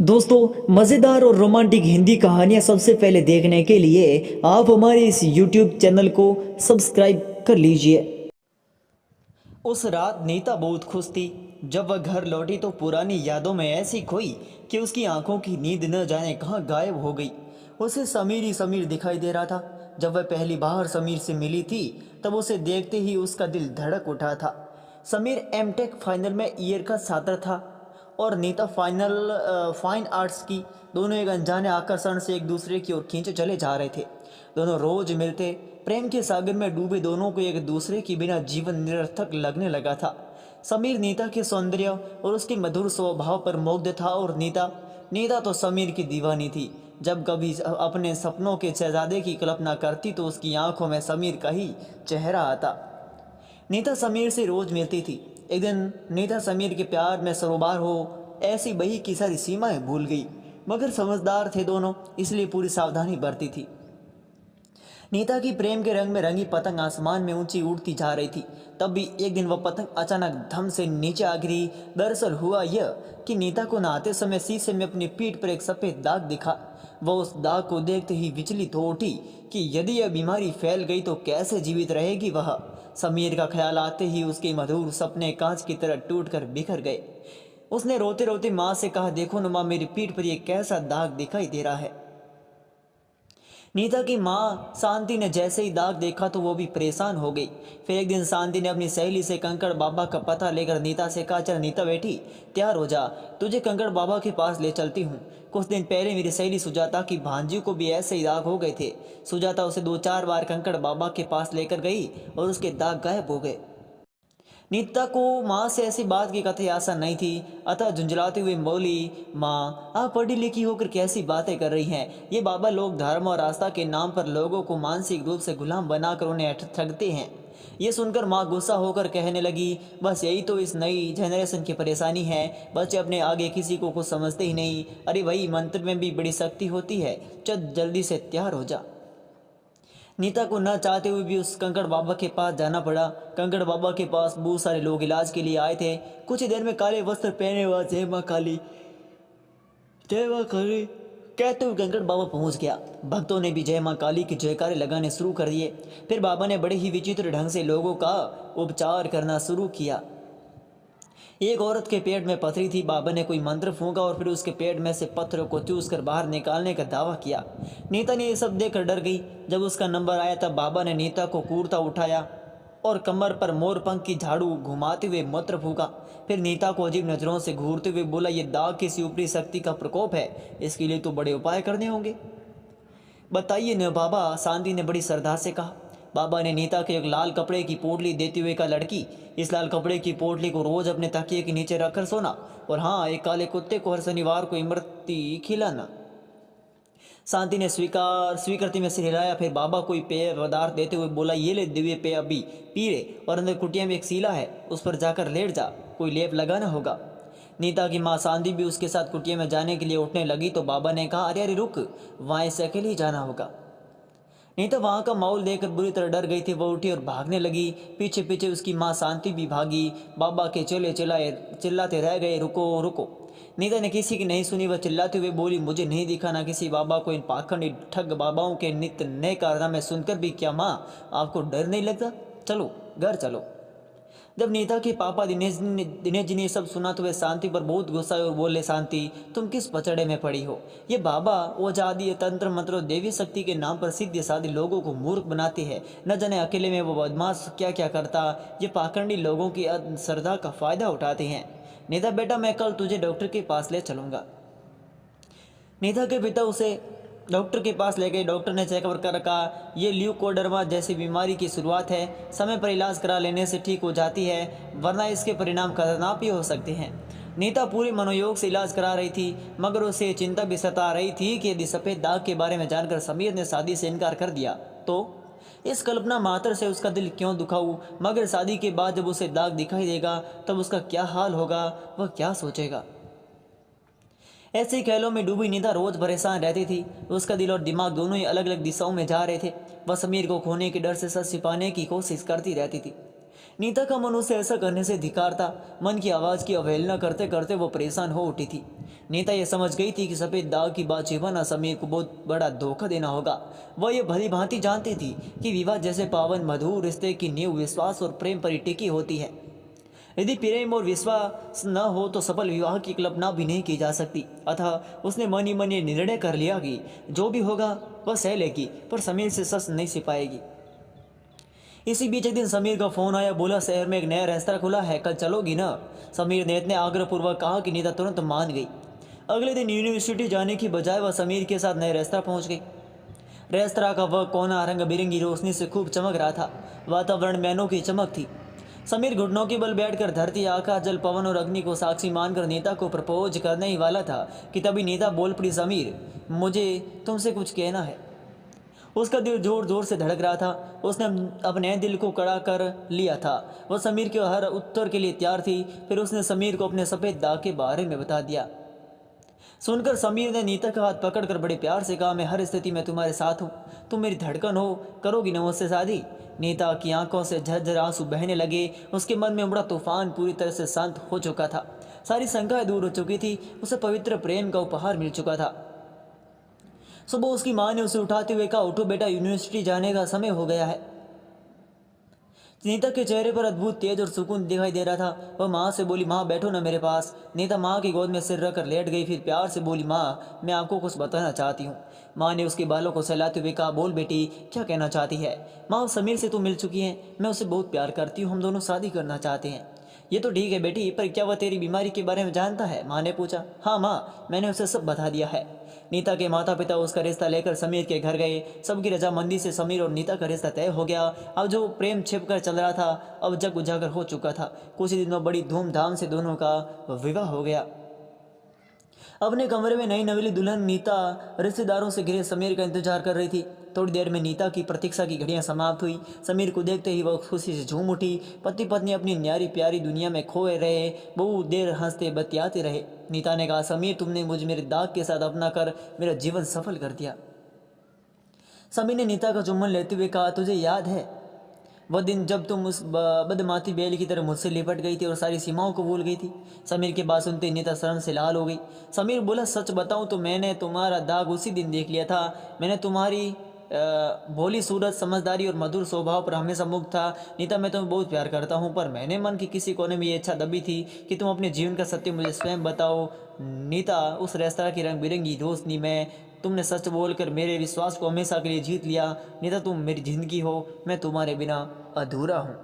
दोस्तों, मज़ेदार और रोमांटिक हिंदी कहानियाँ सबसे पहले देखने के लिए आप हमारे इस YouTube चैनल को सब्सक्राइब कर लीजिए। उस रात नीता बहुत खुश थी। जब वह घर लौटी तो पुरानी यादों में ऐसी खोई कि उसकी आंखों की नींद न जाने कहाँ गायब हो गई। उसे समीर ही समीर दिखाई दे रहा था। जब वह पहली बार समीर से मिली थी तब उसे देखते ही उसका दिल धड़क उठा था। समीर एमटेक फाइनल में ईयर का छात्र था और नीता फाइन आर्ट्स की। दोनों एक अनजाने आकर्षण से एक दूसरे की ओर खींचे चले जा रहे थे। दोनों रोज मिलते, प्रेम के सागर में डूबे दोनों को एक दूसरे के बिना जीवन निरर्थक लगने लगा था। समीर नीता के सौंदर्य और उसके मधुर स्वभाव पर मुग्ध था और नीता नीता तो समीर की दीवानी थी। जब कभी अपने सपनों के शहजादे की कल्पना करती तो उसकी आंखों में समीर का ही चेहरा आता। नीता समीर से रोज मिलती थी। एक दिन नीता समीर के प्यार में सरोबार हो ऐसी बही की सारी सीमाएं भूल गई, मगर समझदार थे दोनों, इसलिए पूरी सावधानी बरती थी। नीता की प्रेम के रंग में रंगी पतंग आसमान में ऊंची उड़ती जा रही थी। तब भी एक दिन वह पतंग अचानक धम से नीचे आ गिरी। दरअसल हुआ यह कि नीता को नहाते समय शीशे में अपनी पीठ पर एक सफ़ेद दाग दिखा। वह उस दाग को देखते ही विचलित हो उठी कि यदि यह बीमारी फैल गई तो कैसे जीवित रहेगी वह। समीर का ख्याल आते ही उसके मधुर सपने कांच की तरह टूटकर बिखर गए। उसने रोते रोते माँ से कहा, देखो न माँ, मेरी पीठ पर यह कैसा दाग दिखाई दे रहा है। नीता की माँ शांति ने जैसे ही दाग देखा तो वो भी परेशान हो गई। फिर एक दिन शांति ने अपनी सहेली से कंकड़ बाबा का पता लेकर नीता से कहा, चल नीता बेटी, तैयार हो जा, तुझे कंकड़ बाबा के पास ले चलती हूँ। कुछ दिन पहले मेरी सहेली सुजाता की भांजी को भी ऐसे ही दाग हो गए थे। सुजाता उसे 2-4 बार कंकड़ बाबा के पास लेकर गई और उसके दाग गायब हो गए। नीता को माँ से ऐसी बात की कतई आशा नहीं थी, अतः झुंझलाते हुए बोली, माँ आप पढ़ी लिखी होकर कैसी बातें कर रही हैं। ये बाबा लोग धर्म और आस्था के नाम पर लोगों को मानसिक रूप से गुलाम बनाकर उन्हें ठगते हैं। ये सुनकर माँ गुस्सा होकर कहने लगी, बस यही तो इस नई जनरेशन की परेशानी है, बच्चे अपने आगे किसी को कुछ समझते ही नहीं। अरे वही मंत्र में भी बड़ी शक्ति होती है, चल जल्दी से तैयार हो जा। नीता को न चाहते हुए भी उस कंकड़ बाबा के पास जाना पड़ा। कंकड़ बाबा के पास बहुत सारे लोग इलाज के लिए आए थे। कुछ ही देर में काले वस्त्र पहने हुआ जय माँ काली, जय माँ काली कहते हुए कंकड़ बाबा पहुंच गया। भक्तों ने भी जय माँ काली के जयकारे लगाने शुरू कर दिए। फिर बाबा ने बड़े ही विचित्र ढंग से लोगों का उपचार करना शुरू किया। एक औरत के पेट में पथरी थी। बाबा ने कोई मंत्र फूंका और फिर उसके पेट में से पत्थरों को चूस कर बाहर निकालने का दावा किया। नीता ने यह सब देखकर डर गई। जब उसका नंबर आया तब बाबा ने नीता को कूरता उठाया और कमर पर मोरपंख की झाड़ू घुमाते हुए मंत्र फूंका। फिर नीता को अजीब नजरों से घूरते हुए बोला, ये दाग किसी ऊपरी शक्ति का प्रकोप है, इसके लिए तो बड़े उपाय करने होंगे। बताइए न बाबा, शांति ने बड़ी श्रद्धा से कहा। बाबा ने नीता को एक लाल कपड़े की पोटली देते हुए कहा, लड़की, इस लाल कपड़े की पोटली को रोज अपने तकिए के नीचे रखकर सोना, और हाँ, एक काले कुत्ते को हर शनिवार को इमरती खिलाना। शांति ने स्वीकृति में सिर हिलाया। फिर बाबा कोई पेय पदार्थ देते हुए बोला, ये ले दिव्य पेय, अभी पी ले, और अंदर कुटिया में एक सीला है, उस पर जाकर लेट जा, कोई लेप लगाना होगा। नीता की माँ शांति भी उसके साथ कुटिया में जाने के लिए उठने लगी तो बाबा ने कहा, अरे अरे रुक, वहाँ से अकेले ही जाना होगा। नीता वहाँ का माहौल देखकर बुरी तरह डर गई थी। वह उठी और भागने लगी। पीछे पीछे उसकी माँ शांति भी भागी। बाबा के चेले चिल्लाते रह गए, रुको रुको। नीता ने किसी की नहीं सुनी। वह चिल्लाते हुए बोली, मुझे नहीं दिखा ना किसी बाबा को। इन पाखंडी ठग बाबाओं के नित्य नए कारनामे सुनकर भी क्या माँ आपको डर नहीं लगता? चलो घर चलो। जब नीता के पापा दिनेश जी ने सब सुना तो वे शांति पर बहुत गुस्सा हुए और बोले, शांति, तुम किस पचड़े में पड़ी हो? ये बाबा ओझादी तंत्र मंत्र और देवी शक्ति के नाम पर सीधे साधे लोगों को मूर्ख बनाते हैं। न जाने अकेले में वो बदमाश क्या क्या करता। ये पाखंडी लोगों की श्रद्धा का फायदा उठाते हैं। नीता बेटा, मैं कल तुझे डॉक्टर के पास ले चलूंगा। नीता के पिता उसे डॉक्टर के पास ले गए। डॉक्टर ने चेकअप कर कहा, ये ल्यूकोडर्मा जैसी बीमारी की शुरुआत है, समय पर इलाज करा लेने से ठीक हो जाती है, वरना इसके परिणाम खतरनाक भी हो सकते हैं। नीता पूरे मनोयोग से इलाज करा रही थी, मगर उसे चिंता भी सता रही थी कि यदि सफ़ेद दाग के बारे में जानकर समीर ने शादी से इनकार कर दिया तो इस कल्पना मात्र से उसका दिल क्यों दुखाऊ। मगर शादी के बाद जब उसे दाग दिखाई देगा तब उसका क्या हाल होगा, वह क्या सोचेगा। ऐसे ही ख्यालों में डूबी नीता रोज परेशान रहती थी। उसका दिल और दिमाग दोनों ही अलग अलग दिशाओं में जा रहे थे। वह समीर को खोने के डर से सच छिपाने की कोशिश करती रहती थी। नीता का मन उसे ऐसा करने से धिक्कारता। मन की आवाज़ की अवहेलना करते करते वो परेशान हो उठी थी। नीता ये समझ गई थी कि सफ़ेद दाग की बात छिपाना समीर को बहुत बड़ा धोखा देना होगा। वह ये भली भांति जानती थी कि विवाह जैसे पावन मधुर रिश्ते की नींव विश्वास और प्रेम पर ही टिकी होती है। यदि प्रेम और विश्वास न हो तो सफल विवाह की कल्पना भी नहीं की जा सकती। अतः उसने मन ही मन ये निर्णय कर लिया कि जो भी होगा वह सह लेगी, पर समीर से सच नहीं छिपाएगी। इसी बीच एक दिन समीर का फोन आया। बोला, शहर में एक नया रेस्तरा खुला है, कल चलोगी ना? समीर ने इतने आग्रहपूर्वक कहा कि नीता तुरंत मान गई। अगले दिन यूनिवर्सिटी जाने की बजाय वह समीर के साथ नए रेस्तरा पहुंच गई। रेस्तरा का वह कोना रंग बिरंगी रोशनी से खूब चमक रहा था। वातावरण में अनोखी चमक थी। समीर घुटनों के बल बैठकर धरती, आकाश, जल, पवन और अग्नि को साक्षी मानकर नीता को प्रपोज करने ही वाला था कि तभी नीता बोल पड़ी, समीर, मुझे तुमसे कुछ कहना है। उसका दिल जोर जोर से धड़क रहा था। उसने अपने दिल को कड़ा कर लिया था। वह समीर के हर उत्तर के लिए तैयार थी। फिर उसने समीर को अपने सफ़ेद दाग के बारे में बता दिया। सुनकर समीर ने नीता का हाथ पकड़कर बड़े प्यार से कहा, मैं हर स्थिति में तुम्हारे साथ हूँ। तुम मेरी धड़कन हो, करोगी ना मुझसे शादी? नीता की आंखों से झरझर आंसू बहने लगे। उसके मन में उमड़ा तूफान पूरी तरह से शांत हो चुका था। सारी शंकाएं दूर हो चुकी थी। उसे पवित्र प्रेम का उपहार मिल चुका था। सुबह उसकी माँ ने उसे उठाते हुए कहा, उठो बेटा, यूनिवर्सिटी जाने का समय हो गया है। नीता के चेहरे पर अद्भुत तेज और सुकून दिखाई दे रहा था। वह माँ से बोली, माँ बैठो ना मेरे पास। नीता माँ की गोद में सिर रखकर लेट गई। फिर प्यार से बोली, माँ, मैं आपको कुछ बताना चाहती हूँ। माँ ने उसके बालों को सहलाते हुए कहा, बोल बेटी, क्या कहना चाहती है? माँ, समीर से तो मिल चुकी है, मैं उसे बहुत प्यार करती हूँ, हम दोनों शादी करना चाहते हैं। ये तो ठीक है बेटी, पर क्या वह तेरी बीमारी के बारे में जानता है? माँ ने पूछा। हाँ माँ, मैंने उसे सब बता दिया है। नीता के माता पिता उसका रिश्ता लेकर समीर के घर गए। सबकी रजामंदी से समीर और नीता का रिश्ता तय हो गया। अब जो प्रेम छिपकर चल रहा था अब जग उजागर हो चुका था। कुछ ही दिनों में बड़ी धूमधाम से दोनों का विवाह हो गया। अपने कमरे में नई नवेली दुल्हन नीता रिश्तेदारों से घिरे समीर का इंतजार कर रही थी। थोड़ी देर में नीता की प्रतीक्षा की घड़ियां समाप्त हुई। समीर को देखते ही वह खुशी से झूम उठी। पति पत्नी अपनी न्यारी प्यारी दुनिया में खोए रहे। बहुत देर हंसते बतियाते रहे। नीता ने कहा, समीर, तुमने मुझे मेरे दाग के साथ अपना कर मेरा जीवन सफल कर दिया। समीर ने नीता का चुम्बन लेते हुए कहा, तुझे याद है वह दिन जब तुम उस बदमाती बैल की तरह मुझसे लिपट गई थी और सारी सीमाओं को भूल गई थी? समीर की बात सुनते नीता शर्म से लाल हो गई। समीर बोला, सच बताऊं तो मैंने तुम्हारा दाग उसी दिन देख लिया था। मैंने तुम्हारी भोली सूरत, समझदारी और मधुर स्वभाव पर हमेशा मुग्ध था। नीता, मैं तुम्हें बहुत प्यार करता हूं, पर मैंने मन की किसी कोने में ये इच्छा दबी थी कि तुम अपने जीवन का सत्य मुझे स्वयं बताओ। नीता, उस रेस्तरा की रंग बिरंगी रोशनी में तुमने सच बोलकर मेरे विश्वास को हमेशा के लिए जीत लिया। नीता, तुम मेरी जिंदगी हो, मैं तुम्हारे बिना अधूरा हूँ।